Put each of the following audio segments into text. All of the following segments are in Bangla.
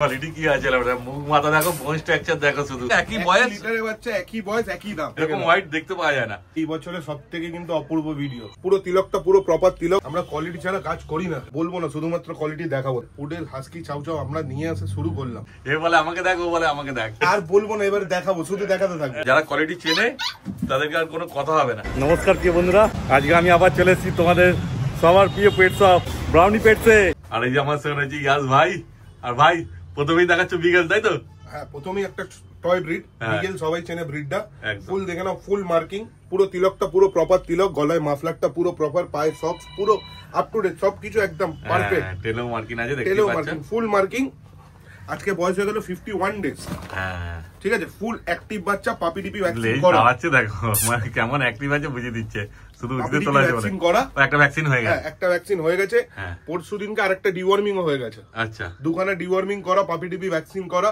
কোয়ালিটি কি আছে মুখ মাথা দেখো, বোন স্ট্রাকচার দেখো, শুধু একই বয়স, লিটারের বাচ্চা, একই বয়স, একই দাম। এরকম হোয়াইট দেখতে পাওয়া যায় না। এই বছরের সবথেকে কিন্তু অপূর্ব ভিডিও, পুরো তিলকটা পুরো প্রপার তিলক। আমরা কোয়ালিটি ছাড়া কাজ করি না, বলবো না, শুধুমাত্র কোয়ালিটি দেখাবো। ফুডের হাস্কি চাউ চাউ আমরা নিয়ে আসে শুরু করলাম। এ বলে আমাকে দেখ, ও বলে আমাকে দেখ, আর বলবো না, এবারে দেখাবো, শুধু দেখাতে থাকবো। যারা কোয়ালিটি চেনে তাদেরকে আর কোনো কথা হবে না। নমস্কার প্রিয় বন্ধুরা, আজকে আমি আবার চলে এসেছি তোমাদের সবার প্রিয় পেট শপ ব্রাউনি পেটসে। আর এই যে আমার সঙ্গে রয়েছে ইয়াস ভাই। আর ভাই প্রথমেই দেখাচ্ছ বিগেল, তাই তো? হ্যাঁ, প্রথমেই একটা টয় ব্রিড, বিগেল, সবাই চেনে ব্রিডটা। ফুল দেখে নাও, ফুল মার্কিং, পুরো তিলকটা পুরো প্রপার তিলক, গলায় মাফলারটা পুরো প্রপার, পায়ে সক্স পুরো আপ টু ডেট, সবকিছু একদম পারফেক্ট। টেলো মার্কিং আছে, দেখতে টেলো পাচ্ছেন, মার্কিং, ফুল মার্কিং। আজকে বয়স হয়ে গেল 51 ডেজ। হ্যাঁ ঠিক আছে, ফুল অ্যাক্টিভ বাচ্চা, পাপি ডিপি ভ্যাকসিন করা আছে, দেখো মানে কেমন অ্যাক্টিভ আছে বুঝিয়ে দিচ্ছে। শুধু উঠতে তোলা যাবে ভ্যাকসিন করা, একটা ভ্যাকসিন হয়ে গেছে। একটা ভ্যাকসিন হয়ে গেছে, পরশুদিনকে আরেকটা ডিওয়ার্মিং হয়ে গেছে। আচ্ছা, দুখানা ডিওয়ার্মিং করা, পাপি ডিপি ভ্যাকসিন করা।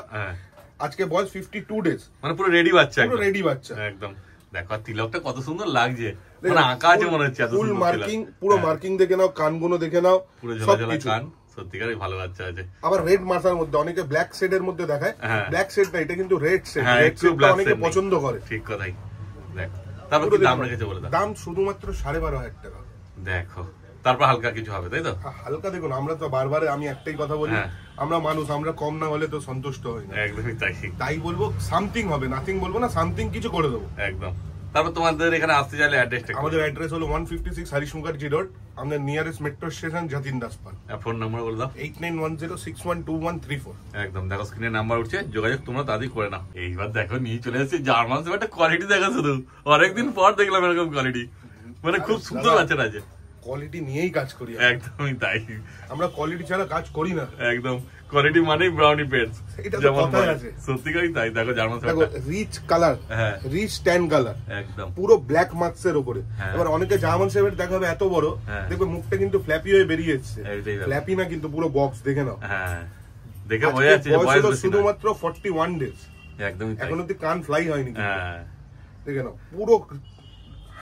আজকে বয়স 52 ডেজ, মানে পুরো রেডি বাচ্চা, পুরো রেডি বাচ্চা একদম। দেখো তিলকটা কত সুন্দর লাগছে, মানে আঁকা আছে মনে হচ্ছে। ফুল মার্কিং, পুরো মার্কিং দেখে নাও, কানগুলো দেখে নাও, পুরো ঝালা কান, সত্যিকারই ভালো বাচ্চা আছে। আবার রেড মাথার মধ্যে, অনেকে ব্ল্যাক শেডের মধ্যে দেখায়, ব্ল্যাক শেড না, এটা কিন্তু রেড শেড। রেড শেডটা অনেকে পছন্দ করে। ঠিক কথাই। দেখো তারপর কি দাম রেখেছে বলে দাও? দাম শুধুমাত্র 12,500 টাকা। দেখো তারপর হালকা কিছু হবে, তাই তো? হালকা দেখুন, আমরা তো বারবার আমি একটাই কথা বলি, আমরা মানুষ, আমরা কম না হলে তো সন্তুষ্ট হই না। একদমই তাই। তাই বলবো সামথিং হবে, নাথিং বলবো না, সামথিং কিছু করে দেবো। একদম। তারপর তোমাদের এখানে আসতে চাইলে অ্যাড্রেসটা? আমাদের অ্যাড্রেস হলো 156 হরিশ মুখার্জি রোড, আমাদের nearest metro station Jatin Das park. Phone number বলে দাও। 8910612134। একদম, দেখো স্ক্রিনে নাম্বার উঠছে, যোগাযোগ তোমরা তাড়াতাড়ি করে নাও। এইবার দেখো নিয়ে চলে এসেছি জার্মান শেফার্ডের কোয়ালিটি দেখা, শুধু অনেকদিন পর দেখলাম এরকম কোয়ালিটি, মানে খুব সুন্দর বাচ্চাটা আছে। কোয়ালিটি নিয়েই কাজ করি, একদমই তাই। আমরা কোয়ালিটি ছাড়া কাজ করি না। একদম, কোয়ালিটি মানেই ব্রাউনি পেটস, এটা তো কথাই আছে। সত্যিকারই তাই। দেখো জার্মান দেখো, rich colour, rich tan colour, একদম পুরো ব্ল্যাক মার্কস এর উপরে। এবার অনেকে জার্মান শেফার্ড দেখাবে এত বড়, দেখবে মুখটা কিন্তু ফ্ল্যাপি হয়ে বেরিয়ে এসেছে। ফ্ল্যাপি না, কিন্তু পুরো বক্স দেখে নাও। হ্যাঁ, দেখে বোঝা যাচ্ছে যে বয়স শুধুমাত্র 41 ডেজ। একদমই তাই। এখন অব্দি কান ফ্লাই হয়নি। দেখে নাও, পুরো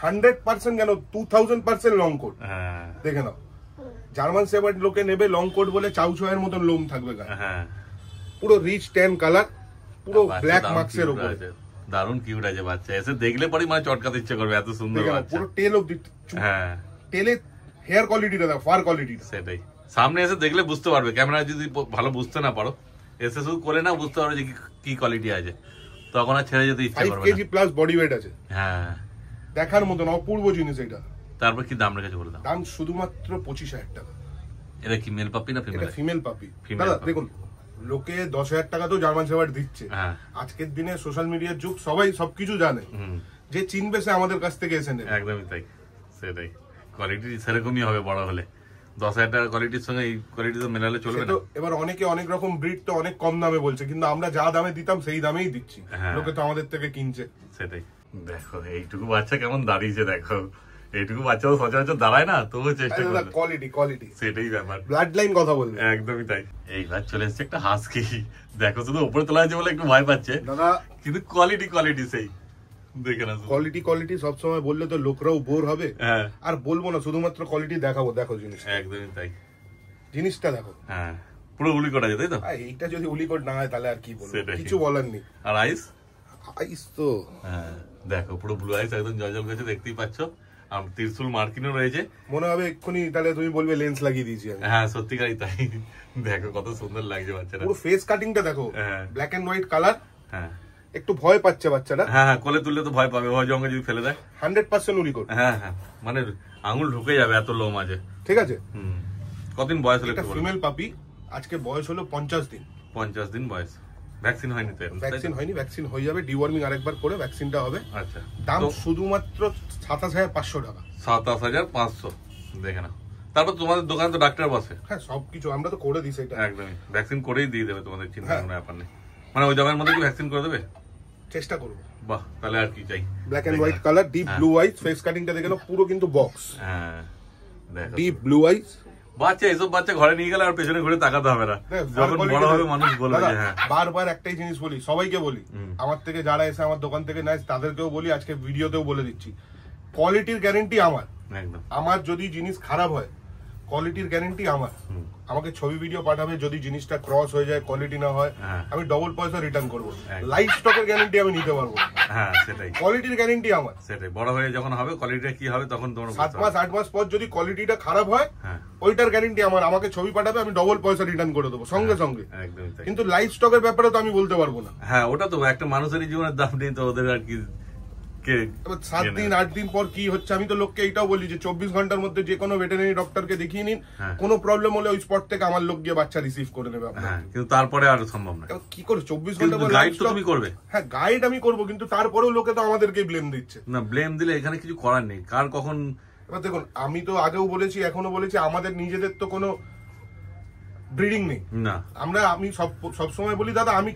100% কেন 2000% লং কোট। দেখে নাও, জার্মান শেফার্ড লোকে নেবে লং কোট বলে, চাউ চাউয়ের মতন লোম থাকবে গায়ে। পুরো রিচ ট্যান কালার, পুরো ব্ল্যাক মার্কস এর উপরে। দারুণ কিউট আছে বাচ্চা, এসে দেখলে পরে মানে চটকাতে ইচ্ছে করবে, এত সুন্দর বাচ্চা। পুরো টেল অবধি, টেলে হেয়ার কোয়ালিটিটা দেখো, ফার কোয়ালিটিটা। সেটাই, সামনে এসে দেখলে বুঝতে পারবে। ক্যামেরা যদি ভালো বুঝতে না পারো, এসে শুধু করে না বুঝতে পারবে যে কি কোয়ালিটি আছে, তখন আর ছেড়ে যেতে ইচ্ছে করবে না। 5 কেজি প্লাস বডি ওয়েট আছে। হ্যাঁ, দেখার মতন অপূর্ব জিনিস এটা। তারপর কি দাম রেখেছে বলে দাও? দাম শুধুমাত্র 25,000 টাকা। এটা কি মেল পাপি না ফিমেল? এটা ফিমেল পাপি। দাদা দেখুন, লোকে 10,000 টাকা তো জার্মান শেফার্ড দিচ্ছে। আজকের দিনে সোশ্যাল মিডিয়ার যুগ, সবাই সবকিছু জানে, যে চিনবে সে আমাদের কাছ থেকে এসে নেবে। একদমই তাই, সেটাই। কোয়ালিটি সেরকমই হবে বড় হলে। 10,000 টাকা কোয়ালিটির সঙ্গে এই কোয়ালিটি তো মেলালে চলবে না। এবার অনেকে অনেক রকম ব্রিড তো অনেক কম দামে বলছে, কিন্তু আমরা যা দামে দিতাম সেই দামেই দিচ্ছি। লোকে তো আমাদের থেকে কিনছে। সেটাই। দেখো এইটুকু বাচ্চা কেমন দাঁড়িয়েছে, দেখো এইটুকু বাচ্চা তো সচরাচর দাঁড়ায় না, তবুও চেষ্টা করে। কোয়ালিটি সেটাই ব্যাপার, ব্লাড লাইন কথা বলবে। একদমই তাই। এইবার চলে এসছে একটা হাস্কি। দেখো শুধু উপরে তোলা আছে বলে একটু ভয় পাচ্ছে দাদা, কিন্তু কোয়ালিটি সেই দেখে না। কোয়ালিটি সবসময় বললে তো লোকরাও বোর হবে। আর বলবো না, শুধুমাত্র কোয়ালিটি দেখাবো। দেখো জিনিস, একদমই তাই। জিনিসটা দেখো, পুরো উলি করা যায়, তাই তো? এইটা যদি উলিকট না হয় তাহলে আর কি বলবো, কিছু বলার নেই। আর আইস তো দেখো পুরো ব্লু আইস, একদম জল জল গেছে, দেখতেই পাচ্ছ। আর ত্রিশুল মার্কিনও রয়েছে। মনে হবে এক্ষুনি তাহলে তুমি বলবে লেন্স লাগিয়ে দিয়েছি। হ্যাঁ, সত্যিকারই তাই। দেখো কত সুন্দর লাগছে বাচ্চাটা। পুরো ফেস কাটিংটা দেখো, ব্ল্যাক এন্ড হোয়াইট কালার। একটু ভয় পাচ্ছে বাচ্চাটা। হ্যাঁ, কোলে তুললে তো ভয় পাবে, ভয় জঙ্গে যদি ফেলে দেয়। 100% উলিকট। হ্যাঁ, মানে আঙুল ঢুকে যাবে, এত লোম আছে। ঠিক আছে। কতদিন বয়স হলো? এটা ফিমেল পাপি, আজকে বয়স হলো 50 দিন। 50 দিন বয়স। ভ্যাকসিন হয়নি তো? ভ্যাকসিন হয়নি, ভ্যাকসিন হয়ে যাবে, ডিওয়ার্মিং আরেকবার করে ভ্যাকসিনটা হবে। আচ্ছা, দাম শুধুমাত্র 27,500 টাকা। 27,500। দেখে না। তারপর তোমাদের দোকানে তো ডাক্তার বসে? হ্যাঁ, সবকিছু আমরা তো করে দিই সেটা। একদমই, ভ্যাকসিন করেই দিয়ে দেবে, তোমাদের চিন্তা কোনো ব্যাপার নেই। মানে ওই জায়গার মধ্যে কি ভ্যাকসিন করে দেবে? চেষ্টা করবো। বাহ, তাহলে আর কি চাই। Black and white colour, deep blue eyes, face কাটিংটা দেখে নাও, পুরো কিন্তু বক্স। দেখো ডিপ ব্লু আইস। বাচ্চা, এইসব বাচ্চা ঘরে নিয়ে গেলে আর পেছনে ঘুরে তাকাতে হবে না, যখন বড় হবে মানুষ বলবে। বারবার একটাই জিনিস বলি, সবাইকে বলি, আমার থেকে যারা এসে আমার দোকান থেকে নেয় তাদেরকেও বলি, আজকে ভিডিওতেও বলে দিচ্ছি, কোয়ালিটির গ্যারেন্টি আমার। আমার যদি জিনিস খারাপ হয়, কোয়ালিটির গ্যারেন্টি আমার। আমাকে ছবি ভিডিও পাঠাবে, যদি জিনিসটা ক্রস হয়ে যায়, কোয়ালিটি না হয়, আমি ডবল পয়সা রিটার্ন করবো। লাইভ স্টকের গ্যারান্টি আমি নিতে পারবো। হ্যাঁ সেটাই, কোয়ালিটির গ্যারান্টি আমার। সেটাই, বড় হয়ে যখন হবে কোয়ালিটিটা কি হবে তখন তোমরা 7 মাস 8 মাস পর যদি কোয়ালিটিটা খারাপ হয়, ওইটার গ্যারান্টি আমার। আমাকে ছবি পাঠাবে, আমি ডবল পয়সা রিটার্ন করে দেবো সঙ্গে সঙ্গে। কিন্তু লাইভ স্টকের ব্যাপারে তো আমি বলতে পারবো না। হ্যাঁ ওটা তো একটা মানুষেরই জীবনের দাম নেই, তো ওদের আর কি 7 দিন 8 দিন পর কি হচ্ছে, আমি তো লোককে এইটাও বলি যে 24 ঘন্টার মধ্যে যে কোনো ভেটেরিনারি ডক্টরকে দেখিয়ে নিন, কোনো প্রবলেম হলে ওই স্পট থেকে আমার লোক গিয়ে বাচ্চা রিসিভ করে নেবে। কিন্তু তারপরে আর সম্ভব না। কি করে 24 ঘন্টা পর গাইড তো তুমি করবে? হ্যাঁ গাইড আমি করবো, কিন্তু তারপরেও লোকে তো আমাদেরকে ব্লেম দিচ্ছে। না ব্লেম দিলে এখানে কিছু করার নেই, কার কখন। এবার দেখুন, আমি তো আগেও বলেছি এখনো বলেছি, আমাদের নিজেদের তো কোনো ব্রিডিং নেই না। আমি সবসময় বলি দাদা, আমি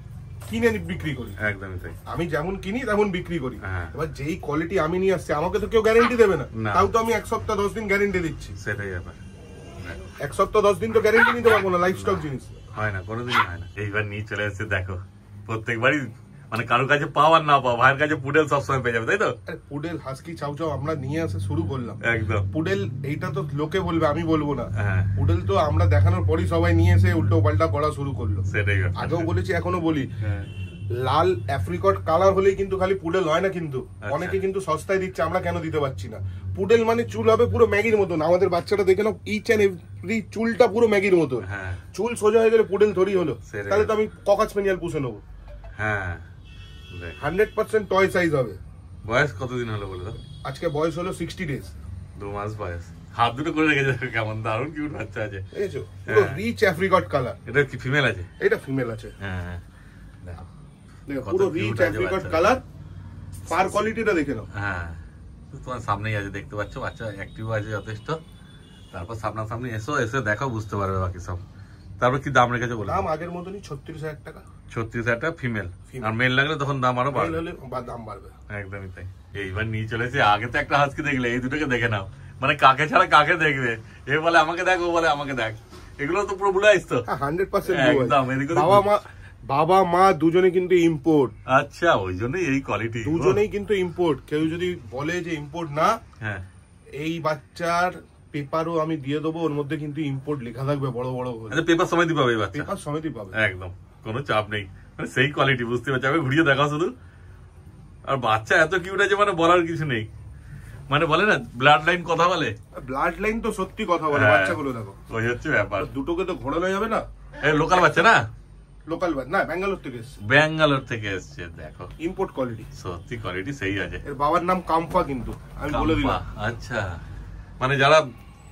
কিনে বিক্রি করি, একদমই তাই। আমি যেমন কিনি তেমন বিক্রি করি। এবার যেই কোয়ালিটি আমি নিয়ে আসছি, আমাকে তো কেউ গ্যারান্টি দেবে না, তাও তো আমি 1 সপ্তাহ 10 দিন গ্যারান্টি দিচ্ছি। সেটাই ব্যাপার, 1 সপ্তাহ 10 দিন তো গ্যারান্টি নিতে পারবো না, লাইফ স্টক জিনিস হয় না, কোনোদিনই হয় না। এইবার নিয়ে চলে এসেছে দেখো, প্রত্যেকবারই মানে কারোর কাছে পাও আর না পাও, ভাইয়ের কাছে পুডেল সবসময় পেয়ে যাবে, তাই তো? পুডেল হাস্কি চাউ চাউ আমরা নিয়ে আসে শুরু করলাম। একদম পুডেল, এইটা তো লোকে বলবে, আমি বলবো না। পুডেল তো আমরা দেখানোর পরই সবাই নিয়ে এসে উল্টো পাল্টা করা শুরু করলো। সেটাই, আগেও বলেছি এখনো বলি, লাল অ্যাফ্রিকট কালার হলেই কিন্তু খালি পুডেল হয় না, কিন্তু অনেকে কিন্তু সস্তায় দিচ্ছে, আমরা কেন দিতে পারছি না? পুডেল মানে চুল হবে পুরো ম্যাগির মতন। আমাদের বাচ্চাটা দেখে নাও, ইচ এন্ড এভরি চুলটা পুরো ম্যাগির মতন। চুল সোজা হয়ে গেলে পুডেল থরি হলো, তাহলে তো আমি ককাস স্প্যানিয়েল পুষে নেবো। হ্যাঁ 100% টয় সাইজ হবে। বয়স কতদিন হলো বলে? আজকে বয়স হলো 60 ডেজ, 2 মাস বয়স। হাত দুটো করে রেখেছে, কেমন দারুণ কিউট বাচ্চা আছে, দেখেছো? পুরো রিচ অ্যাফ্রিকট কালার। এটা কি ফিমেল আছে? এটা ফিমেল আছে। হ্যাঁ দেখো, পুরো রিচ অ্যাফ্রিকট কালার। পার কোয়ালিটিটা দেখে নাও। হ্যাঁ তোমার সামনেই আছে, দেখতে পাচ্ছ, বাচ্চা অ্যাক্টিভ আছে যথেষ্ট। তারপর সামনাসামনি এসে দেখো, বুঝতে পারবে বাকি সব। তারপর কি দাম রেখেছে বলে? দাম আগের মতনই 36,000 টাকা। 36,000 টাকা ফিমেল, আর মেল লাগলে তখন দাম আরো বাড়বে, দাম বাড়বে। একদমই তাই। এইবার নিয়ে চলেছে, আগে তো একটা হাস্কি দেখলে, এই দুটোকে দেখে নাও, মানে কাকে ছাড়া কাকে দেখবে? এ বলে আমাকে দেখ, ও বলে আমাকে দেখ। এগুলো তো পুরো বুলাইস তো 100%। একদম, বাবা মা দুজনে কিন্তু ইম্পোর্ট। আচ্ছা, ওই জন্যই এই কোয়ালিটি, দুজনেই কিন্তু ইম্পোর্ট। কেউ যদি বলে যে ইম্পোর্ট না, হ্যাঁ এই বাচ্চার পেপারও আমি দিয়ে দেবো, ওর মধ্যে কিন্তু ইম্পোর্ট লেখা থাকবে বড় বড় করে। আচ্ছা, পেপার সমেতই পাবে এই বাচ্চা? পেপার সমেতই পাবে, একদম কোনো চাপ নেই, মানে সেই কোয়ালিটি, বুঝতে পারছি। আমি ঘুরিয়ে দেখাও শুধু। আর বাচ্চা এত কিউট আছে, মানে বলার কিছু নেই। মানে বলে না ব্লাড লাইন কথা বলে, ব্লাড লাইন তো সত্যি কথা বলে। বাচ্চাগুলো দেখো, ওই হচ্ছে ব্যাপার। দুটোকে তো ঘোরানো যাবে না। এই লোকাল বাচ্চা না? লোকাল বাচ্চা না, ব্যাঙ্গালোর থেকে এসেছে। ব্যাঙ্গালোর থেকে এসেছে, দেখো ইম্পোর্ট কোয়ালিটি, সত্যি কোয়ালিটি সেই আছে। এর বাবার নাম কাম্পা, কিন্তু আমি বলে দিলাম। আচ্ছা, মানে যারা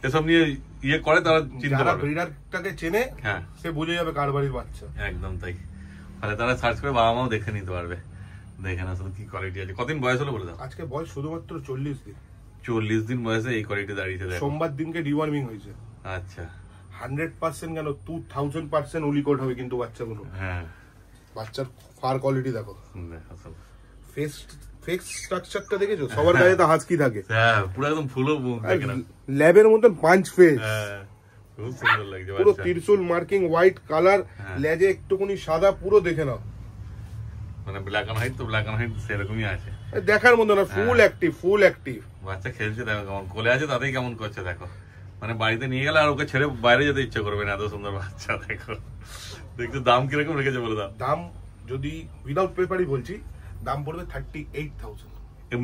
এসব নিয়ে ইয়ে করে তারা চিনতে পারবে, ব্রিডারটাকে চেনে, হ্যাঁ সে বুঝে যাবে কার বাড়ির বাচ্চা। একদম তাই, মানে তারা সার্চ করে বাবা মাও দেখে নিতে পারবে। দেখে না শুধু কি কোয়ালিটি আছে। কতদিন বয়স হলো বলে দাও? আজকে বয়স শুধুমাত্র 40 দিন। 40 দিন বয়সে এই কোয়ালিটি দাঁড়িয়েছে। সোমবার দিনকে ডিওয়ার্মিং হয়েছে। আচ্ছা, 100% কেন 2000% উলিকোট হবে কিন্তু বাচ্চাগুলো। হ্যাঁ, বাচ্চার ফার কোয়ালিটি দেখো, ফেস স্ট্রাকচারটা দেখেছো? সবার গায়ে তো হাসকি থাকে। হ্যাঁ, পুরো একদম ফুলো মুখ, দেখেন ল্যাবের মতন পাঁচ ফেস। হ্যাঁ, খুব সুন্দর লাগছে। পুরো ত্রিশূল মার্কিং, হোয়াইট কালার, লেজে একটুখানি সাদা, পুরো দেখে নাও। মানে ব্ল্যাক এন্ড হোয়াইট, তো ব্ল্যাক এন্ড হোয়াইট সেরকমই আছে, দেখার মতো না। Full active, full active. বাচ্চা খেলছে দেখো, কেমন কোলে আছে, তাতেই কেমন করছে দেখো। মানে বাড়িতে নিয়ে গেলে আর ওকে ছেড়ে বাইরে যেতে ইচ্ছা করবে না, এত সুন্দর বাচ্চা দেখো। দেখতে দাম কিরকম রেখেছে বলে দাও? দাম যদি উইদাউট পেপারই বলছি, দাম পড়বে 38,000।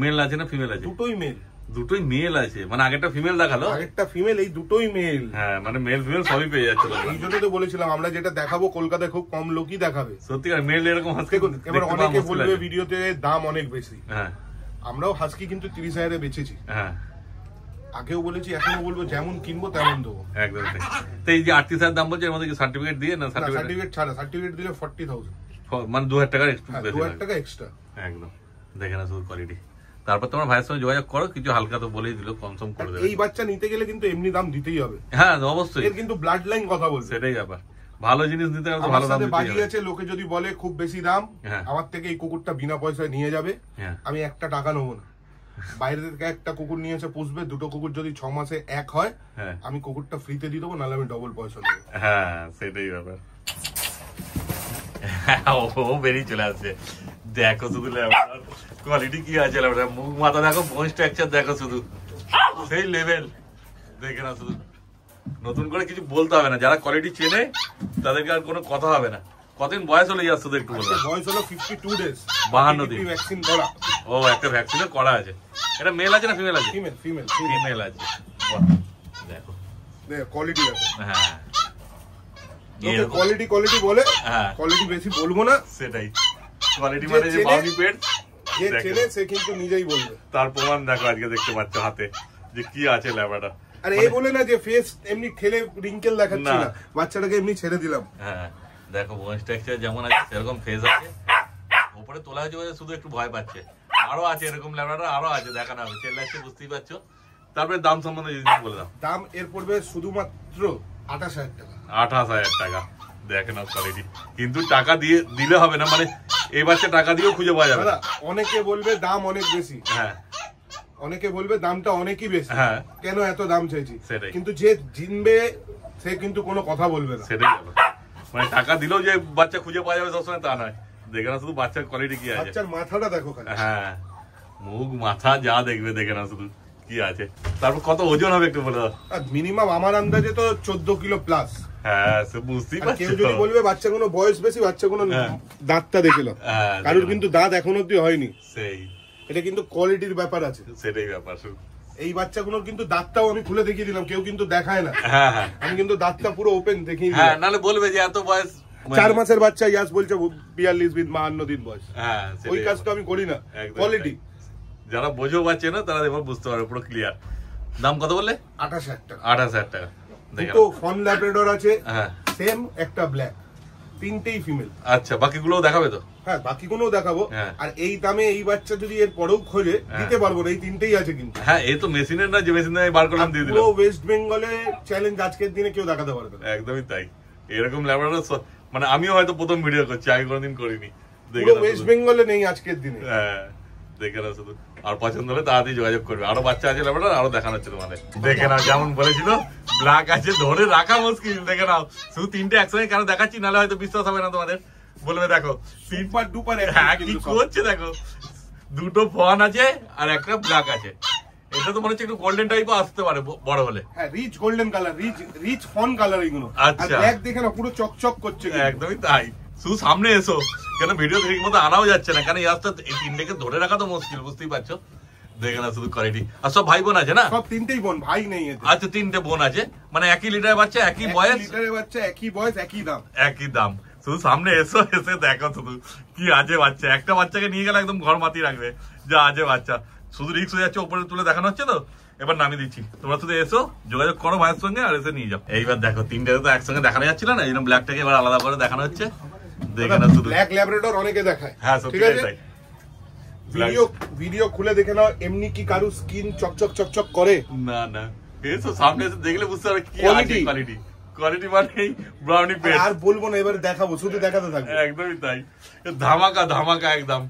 মেল আছে না ফিমেল আছে? দুটোই মেল। দুটোই মেল আছে, মানে আগেরটা ফিমেল দেখালো, আগেরটা ফিমেল, এই দুটোই মেল। হ্যাঁ, মানে মেল ফিমেল সবই পেয়ে যাচ্ছে। এই জন্য তো বলেছিলাম, আমরা যেটা দেখাবো কলকাতায় খুব কম লোকই দেখাবে। সত্যিকার মেল এরকম হাস্কি। এবার অনেকে বলবে ভিডিওতে দাম অনেক বেশি। হ্যাঁ, আমরাও হাস্কি কিন্তু 30,000-এ বেচেছি। হ্যাঁ, আগেও বলেছি, এখনো বলবো, যেমন কিনবো তেমন দেবো। একদম। তো এই যে 38,000 দাম বলছে, এর মধ্যে কি সার্টিফিকেট দিয়ে না? সার্টিফিকেট ছাড়া, সার্টিফিকেট দিলে 40,000, মানে 2,000 টাকা এক্সট্রা। 2,000 টাকা এক্সট্রা। একদম, দেখে না শুধু কোয়ালিটি। তারপর তোমার ভাইয়ের সঙ্গে যোগাযোগ করো, কিছু হালকা তো বলেই দিল, কনসার্ম করে দেবে। এই বাচ্চা নিতে গেলে কিন্তু এমনি দাম দিতেই হবে। হ্যাঁ অবশ্যই, এর কিন্তু ব্লাড লাইন কথা বলছে, সেটাই ব্যাপার। ভালো জিনিস নিতে গেলে ভালো দাম দিতেই হবে। আছে লোকে যদি বলে খুব বেশি দাম, আমার থেকে এই কুকুরটা বিনা পয়সায় নিয়ে যাবে, আমি একটা টাকা নেবো না। বাইরে থেকে একটা কুকুর নিয়ে এসে পুষবে, দুটো কুকুর যদি 6 মাসে এক হয়, আমি কুকুরটা ফ্রিতে দিয়ে দেবো, নাহলে আমি ডবল পয়সা নেবো। হ্যাঁ, সেটাই ব্যাপার। ও বেরিয়ে চলে আসছে, দেখো শুধু কোয়ালিটি কি আছে, মুখ মাথা দেখো, বোন স্ট্রাকচার দেখো, শুধু সেই লেভেল দেখে না শুধু। নতুন করে কিছু বলতে হবে না, যারা কোয়ালিটি চেনে তাদেরকে আর কোনো কথা হবে না। কতদিন বয়স হলে যাচ্ছে তো একটু বলবো? বয়স হলো 52 ডেজ, 52 দিন ভ্যাকসিন করা। ও একটা ভ্যাকসিনও করা আছে। এটা মেল আছে না ফিমেল আছে? ফিমেল ফিমেল ফিমেল আছে। দেখো দেখো কোয়ালিটি দেখো। হ্যাঁ কোয়ালিটি কোয়ালিটি বলে, কোয়ালিটি বেশি বলবো না। সেটাই কোয়ালিটি মানে যে ব্রাউনি পেট, যে চেনে সে কিন্তু নিজেই বলবে। তার প্রমাণ দেখো আজকে দেখতে পাচ্ছ হাতে যে কি আছে ল্যাবাটা। আর এই বলে না যে ফেস এমনি ঠেলে রিঙ্কেল দেখাচ্ছি না, বাচ্চাটাকে এমনি ছেড়ে দিলাম। হ্যাঁ দেখো বোন স্ট্রাকচার যেমন আছে সেরকম ফেস আছে, উপরে তোলা হয়েছে বলে শুধু একটু ভয় পাচ্ছে। আরো আছে এরকম ল্যাবাটা, আরো আছে, দেখানো হবে, চেল্লাচ্ছে বুঝতেই পারছো। তারপরে দাম সম্বন্ধে যদি বলে দাও। দাম এর পড়বে শুধুমাত্র 28,000 টাকা। 28,000 টাকা। দেখেন কোয়ালিটি, কিন্তু টাকা দিয়ে দিলে হবে না, মানে এই বাচ্চা টাকা দিয়েও খুঁজে পাওয়া যাবে। অনেকে বলবে দাম অনেক বেশি, হ্যাঁ অনেকে বলবে দামটা অনেকই বেশি, হ্যাঁ কেন এত দাম চাইছি, সেটাই। কিন্তু যে জিনবে সে কিন্তু কোনো কথা বলবে না। সেটাই মানে টাকা দিলেও যে বাচ্চা খুঁজে পাওয়া যাবে সবসময় তা নয়। দেখে না শুধু বাচ্চার কোয়ালিটি কি আছে। বাচ্চার মাথাটা দেখো খালি। হ্যাঁ মুখ মাথা যা দেখবে, দেখে না শুধু কি আছে। তারপর কত ওজন হবে একটু বলে দাও। মিনিমাম আমার আন্দাজে তো 14 কিলো প্লাস। হ্যাঁ সে বুঝতেই পারছি। কেউ যদি বলবে বাচ্চা কোনো বয়স বেশি, বাচ্চা কোনো দাঁতটা দেখলাম, কারোর কিন্তু দাঁত এখনো অব্দি হয়নি। সেই এটা কিন্তু কোয়ালিটির ব্যাপার আছে। সেটাই ব্যাপার। এই বাচ্চাগুলোর কিন্তু দাঁতটাও আমি খুলে দেখিয়ে দিলাম, কেউ কিন্তু দেখায় না। হ্যাঁ হ্যাঁ আমি কিন্তু দাঁতটা পুরো ওপেন দেখিয়ে দিলাম। হ্যাঁ নালে বলবে যে এত বয়স 4 মাসের বাচ্চা, ইয়াস বলছে 42 দিন 52 দিন বয়স। হ্যাঁ ওই কাজটা আমি করি না। কোয়ালিটি যারা বোঝো পাচ্ছে না তারা এবার বুঝতে পারবে পুরো ক্লিয়ার। দাম কত বললে? 28,000 টাকা। 28,000 টাকা। দুটো ফন ল্যাব্রাডর আছে, হ্যাঁ সেম, একটা ব্ল্যাক, তিনটেই ফিমেল। আচ্ছা বাকিগুলোও দেখাবে তো? হ্যাঁ বাকিগুলোও দেখাবো। আর এই দামে এই বাচ্চা যদি এর পরেও খোঁজে দিতে পারবো না, এই তিনটেই আছে কিন্তু। হ্যাঁ এই তো মেশিনের না, যে মেশিন আমি বার করলাম দিয়ে দিলাম। পুরো ওয়েস্ট বেঙ্গলে চ্যালেঞ্জ আজকের দিনে কেউ দেখাতে পারবে না। একদমই তাই। এরকম ল্যাবরেটরি মানে আমিও হয়তো প্রথম ভিডিও করছি, আগে কোনোদিন করিনি। পুরো ওয়েস্ট বেঙ্গলে নেই আজকের দিনে। হ্যাঁ দেখে না শুধু, আর পছন্দ হলে তাড়াতাড়ি যোগাযোগ করবে। আরো বাচ্চা আছে ল্যাবরেটরি, আরো দেখানো হচ্ছে তোমাদের। দেখে নাও যেমন বলেছিল ব্ল্যাক আছে, ধরে রাখা মুশকিল। দেখে নাও শুধু তিনটে একসঙ্গে কেন দেখাচ্ছি, নাহলে হয়তো বিশ্বাস হবে না তোমাদের। বলবে দেখো সুপার ডুপার কি করছে, দেখো দুটো ফন আছে আর একটা ব্ল্যাক আছে। এটা তো মনে হচ্ছে একটু গোল্ডেন টাইপও আসতে পারে বড় হলে। হ্যাঁ rich golden colour, rich fawn colour এগুলো। আচ্ছা ব্ল্যাক দেখে না পুরো চকচক করছে। একদমই তাই। শুধু সামনে এসো, কেন ভিডিও ঠিক মতো আনাও যাচ্ছে না, কেন এই তিনটেকে ধরে রাখা তো মুশকিল, বুঝতেই পারছো। দেখে না শুধু কোয়ালিটি। আর সব ভাই বোন আছে না? সব তিনটেই বোন, ভাই নেই এতে। আচ্ছা তিনটে বোন আছে, মানে একই লিটারের বাচ্চা, একই বয়স, লিটারের বাচ্চা, একই বয়স, একই দাম। একই দাম। শুধু সামনে এসো, এসে দেখো শুধু কি আছে বাচ্চা। একটা বাচ্চাকে নিয়ে গেলে একদম ঘর মাতি রাখবে যা আছে বাচ্চা। শুধু রিক্স হয়ে যাচ্ছে, উপরে তুলে দেখানো হচ্ছে তো, এবার নামিয়ে দিচ্ছি। তোমরা শুধু এসো, যোগাযোগ করো ভাইয়ের সঙ্গে, আর এসে নিয়ে যাও। এইবার দেখো তিনটে তো একসঙ্গে দেখানো যাচ্ছিল না, এই জন্য ব্ল্যাকটাকে এবার আলাদা করে দেখানো হচ্ছে। দেখে না শুধু ব্ল্যাক ল্যাব্রাডর অনেকে দেখায়। হ্যাঁ সত্যি তাই। ভিডিও খুলে দেখে নাও, এমনি কি কারু স্কিন চকচক চকচক করে? না না, এসো সামনে এসে দেখলে বুঝতে পারবে কি আছে কোয়ালিটি। কোয়ালিটি মানে ব্রাউনি পেট। আর বলবো না, এবারে দেখাবো, শুধু দেখাতে থাকবো। একদমই তাই, ধামাকা ধামাকা একদম।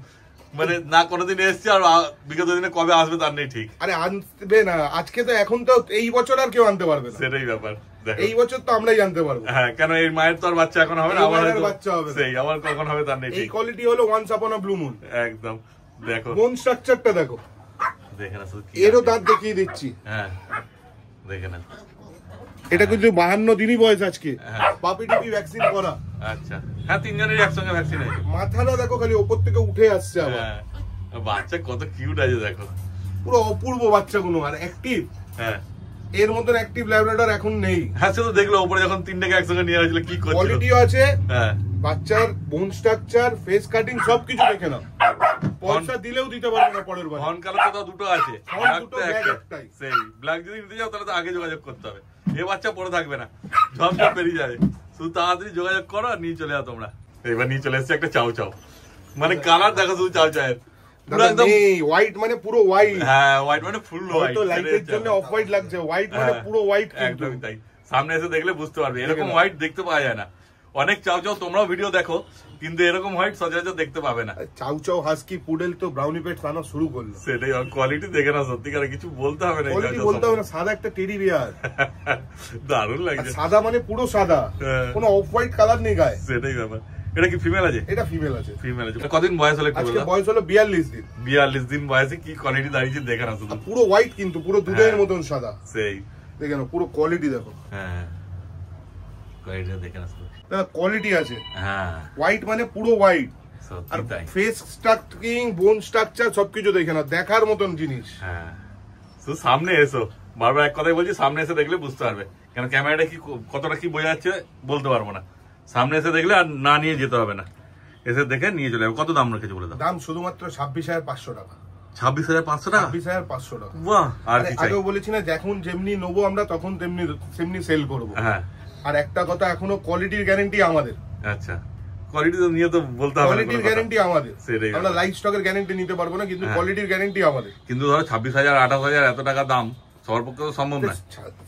মানে না কোনোদিন এসছে, আর বিগত দিনে কবে আসবে তার নেই ঠিক। আরে আনবে না আজকে তো, এখন তো এই বছর আর কেউ আনতে পারবে না। সেটাই ব্যাপার। এই বছর তো আমরাই জানতে পারবো। হ্যাঁ কেন এই মায়ের তো আর বাচ্চা এখন হবে না, আবার বাচ্চা হবে, সেই আবার কখন হবে তার নেই ঠিক। এই কোয়ালিটি হলো ওয়ান্স আপন আ ব্লু মুন। একদম দেখো বোন স্ট্রাকচারটা দেখো, দেখে না শুধু এরও দাঁত দেখিয়ে দিচ্ছি। হ্যাঁ দেখে না, এটা কিন্তু 52 দিনই বয়স আজকে, পাপি টিপি ভ্যাকসিন করা। আচ্ছা হ্যাঁ তিনজনেরই একসঙ্গে ভ্যাকসিন আছে। মাথাটা দেখো খালি ওপর থেকে উঠে আসছে আবার। বাচ্চা কত কিউট আছে দেখো, পুরো অপূর্ব বাচ্চাগুলো, আর অ্যাক্টিভ। হ্যাঁ এর মতন অ্যাক্টিভ ল্যাব্রাডর এখন নেই। হ্যাঁ সে তো দেখলো উপরে যখন তিনটাকে একসঙ্গে নিয়ে হয়েছিল কি করছিল। কোয়ালিটিও আছে, হ্যাঁ বাচ্চার বোন স্ট্রাকচার, ফেস কাটিং সবকিছু দেখে নাও। পয়সা দিলেও দিতে পারবে না পরের বার। ফন কালার তো দুটো আছে, দুটো ব্ল্যাক একটাই। সেই ব্ল্যাক যদি নিতে যাও তাহলে তো আগে যোগাযোগ করতে হবে। এই বাচ্চা পরে থাকবে না, ঝমঝম বেরিয়ে যাবে। শুধু তাড়াতাড়ি যোগাযোগ করো আর নিয়ে চলে যাও তোমরা। এবার নিয়ে চলে এসছে একটা চাউ চাউ, মানে কালার দেখো শুধু চাউ চাউয়ের পুরো একদম হোয়াইট, মানে পুরো হোয়াইট। হ্যাঁ হোয়াইট মানে ফুল হোয়াইট। তো লাইটের জন্য অফ হোয়াইট লাগছে, হোয়াইট মানে পুরো হোয়াইট। একদমই তাই, সামনে এসে দেখলে বুঝতে পারবে এরকম হোয়াইট দেখতে পাওয়া যায় না। অনেক চাউ চাউ তোমরাও ভিডিও দেখো, কিন্তু এরকম হোয়াইট সচরাচর দেখতে পাবে না। চাউ চাউ হাস্কি পুডেল তো ব্রাউনি পেট আনা শুরু করলো। সেটাই, কোয়ালিটি দেখে না সত্যিকার কিছু বলতে হবে না। কোয়ালিটি বলতে হবে না, সাদা একটা টেডি বিয়ার, দারুণ লাগছে। সাদা মানে পুরো সাদা, কোনো অফ হোয়াইট কালার নেই গায়ে। সেটাই ব্যাপার। এটা কি ফিমেল আছে? এটা ফিমেল আছে। ফিমেল আছে। কতদিন বয়স হলো? আজকে বয়স হলো 42 দিন। 42 দিন বয়সে কি কোয়ালিটি দাঁড়িয়েছে দেখে না শুধু। পুরো হোয়াইট, কিন্তু পুরো দুধের মতন সাদা। সেই দেখে নাও পুরো কোয়ালিটি দেখো। হ্যাঁ কোয়ালিটি দেখে নাও, দাদা কোয়ালিটি আছে। হ্যাঁ হোয়াইট মানে পুরো হোয়াইট, আর সত্যি তাই। ফেস স্ট্রাকচারিং, বোন স্ট্রাকচার সবকিছু দেখে নাও, দেখার মতন জিনিস। হ্যাঁ শুধু সামনে এসো, বারবার এক কথাই বলছি, সামনে এসে দেখলে বুঝতে পারবে, কেন ক্যামেরাটা কি কতটা কি বোঝা যাচ্ছে বলতে পারবো না। সামনে এসে দেখলে আর না নিয়ে যেতে হবে না, এসে দেখে নিয়ে চলে যাবে। কত দাম রেখেছে বলে দাও? দাম শুধুমাত্র 26,500 টাকা। 26,500 টাকা? 26,500 টাকা। বাহ, আর কি চাই। আগেও বলেছি না, যখন যেমনি নেবো আমরা তখন তেমনি সেল করবো। হ্যাঁ, আর একটা কথা, এখনো কোয়ালিটির গ্যারান্টি আমাদের। আচ্ছা, কোয়ালিটি তো নিয়ে তো বলতে হবে, কোয়ালিটির গ্যারান্টি আমাদের। সেটাই, আমরা লাইভ স্টকের গ্যারান্টি নিতে পারবো না, কিন্তু কোয়ালিটির গ্যারান্টি আমাদের। কিন্তু ধরো 26,000 28,000 এত টাকা দাম সবার পক্ষে তো সম্ভব না।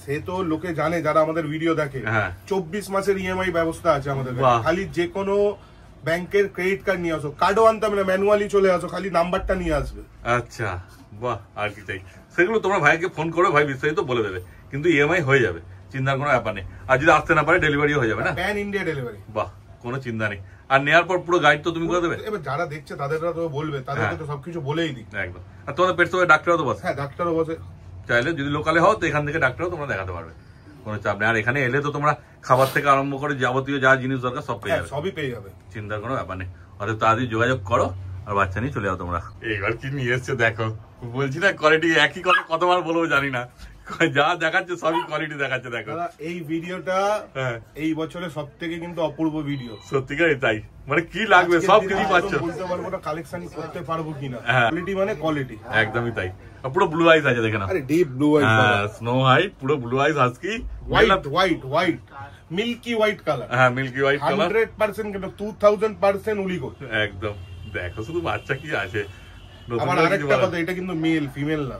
সে তো লোকে জানে যারা আমাদের ভিডিও দেখে। 24 মাসের ইএমআই ব্যবস্থা আছে আমাদের। খালি যে কোনো ব্যাংকের ক্রেডিট কার্ড নিয়ে আসো, কার্ডও আনতে হবে না, ম্যানুয়ালি চলে আসো, খালি নাম্বারটা নিয়ে আসবে। আচ্ছা বাহ, আর কি চাই। সেগুলো তোমরা ভাইকে ফোন করে ভাই বিস্তারিত বলে দেবে, কিন্তু ইএমআই হয়ে যাবে, চিন্তার কোনো ব্যাপার নেই। আর যদি আসতে না পারে ডেলিভারিও হয়ে যাবে না, প্যান ইন্ডিয়া ডেলিভারি। বাহ, কোনো চিন্তা নেই। আর নেওয়ার পর পুরো গাইড তো তুমি করে দেবে? এবার যারা দেখছে তাদেররা তো বলবে, তাদেরকে তো সবকিছু বলেই দিই। একদম। আর তোমাদের পেট সবাই ডাক্তারও তো বসে? হ্যাঁ, ডাক্তারও বসে। চাইলে যদি লোকালে হও তো এখান থেকে ডাক্তারও তোমরা দেখাতে পারবে, কোনো চাপ নেই। আর এখানে এলে তো তোমরা খাবার থেকে আরম্ভ করে যাবতীয় যা জিনিস দরকার সব পেয়ে যাবে, সবই পেয়ে যাবে, চিন্তার কোনো ব্যাপার নেই। অর্থাৎ তাড়াতাড়ি যোগাযোগ করো আর বাচ্চা নিয়ে চলে যাও তোমরা। এইবার কি নিয়ে এসছে দেখো, বলছি না কোয়ালিটি একই কথা কতবার বলবো জানি না, যা দেখাচ্ছে সবই কোয়ালিটি দেখাচ্ছে। দেখো এই ভিডিওটা এই বছরের সবথেকে কিন্তু অপূর্ব ভিডিও, সত্যিকার তাই। মানে কি লাগবে সব কিছু পাচ্ছ, বলতে পারবো না কালেকশন করতে পারবো কিনা। কোয়ালিটি মানে কোয়ালিটি, একদমই তাই। পুরো ব্লু আইস আছে দেখে না, আরে deep blue ice, snow white, পুরো blue ice husky, white milky white colour. হ্যাঁ, মিল্কি হোয়াইট কালার, 100% কিন্তু 2000% উলিগো। একদম। দেখো শুধু বাচ্চা কি আছে। আমার আরেকটা কথা, এটা কিন্তু মেল, ফিমেল না।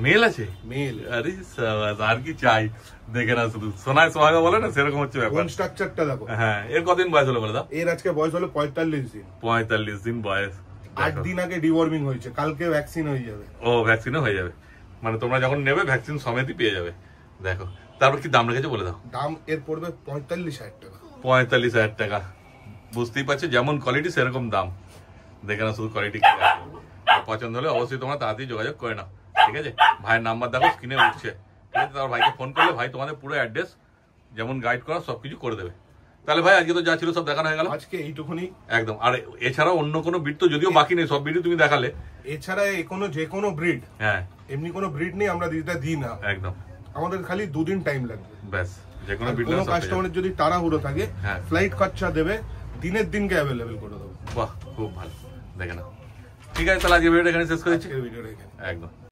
মেল আছে? মেল। আরে আর কি চাই, দেখে না শুধু সোনায় সোহাগা বলে না, সেরকম হচ্ছে ব্যাপার। বোন স্ট্রাকচারটা দেখো। হ্যাঁ, এর কতদিন বয়স হলো বলে দাও? এর আজকে বয়স হলো 45 দিন। 45 দিন বয়স। 8 দিন আগে ডিওয়ার্মিং হয়েছে, কালকে ভ্যাকসিন হয়ে যাবে। ও, ভ্যাকসিনও হয়ে যাবে, মানে তোমরা যখন নেবে ভ্যাকসিন সমেতই পেয়ে যাবে। দেখো তারপর কি দাম রেখেছে বলে দাও? দাম এর পড়বে 45,000 টাকা। 45,000 টাকা। বুঝতেই পারছো, যেমন কোয়ালিটি সেরকম দাম। দেখে না শুধু কোয়ালিটি কি আছে। পছন্দ হলে অবশ্যই তোমরা তাড়াতাড়ি যোগাযোগ করে নাও, ঠিক আছে? ভাইয়ের নাম্বার দেখো স্ক্রিনে উঠছে, ঠিক আছে? তারপর ভাইকে ফোন করলে ভাই তোমাদের পুরো অ্যাড্রেস যেমন গাইড করা সবকিছু করে দেবে। তাহলে ভাই আজকে তো যা ছিল সব দেখানো হয়ে গেল, আজকে এইটুকুনি একদম। আর এছাড়াও অন্য কোনো ব্রিড তো যদিও বাকি নেই, সব ব্রিড তুমি দেখালে। এছাড়া যে কোনো ব্রিড, হ্যাঁ এমনি কোনো ব্রিড নেই আমরা দিই না, একদম। আমাদের খালি 2 দিন টাইম লাগবে ব্যাস। যে কোনো ব্রিড কোনো কাস্টমারের যদি তাড়াহুড়ো থাকে, ফ্লাইট খরচা দেবে, দিনের দিনকে অ্যাভেলেবেল করে দেবো। বাহ, খুব ভালো। দেখে না, ঠিক আছে তাহলে আজকে ভিডিওটা এখানে শেষ করেছি। ভিডিওটা এখানে একদম।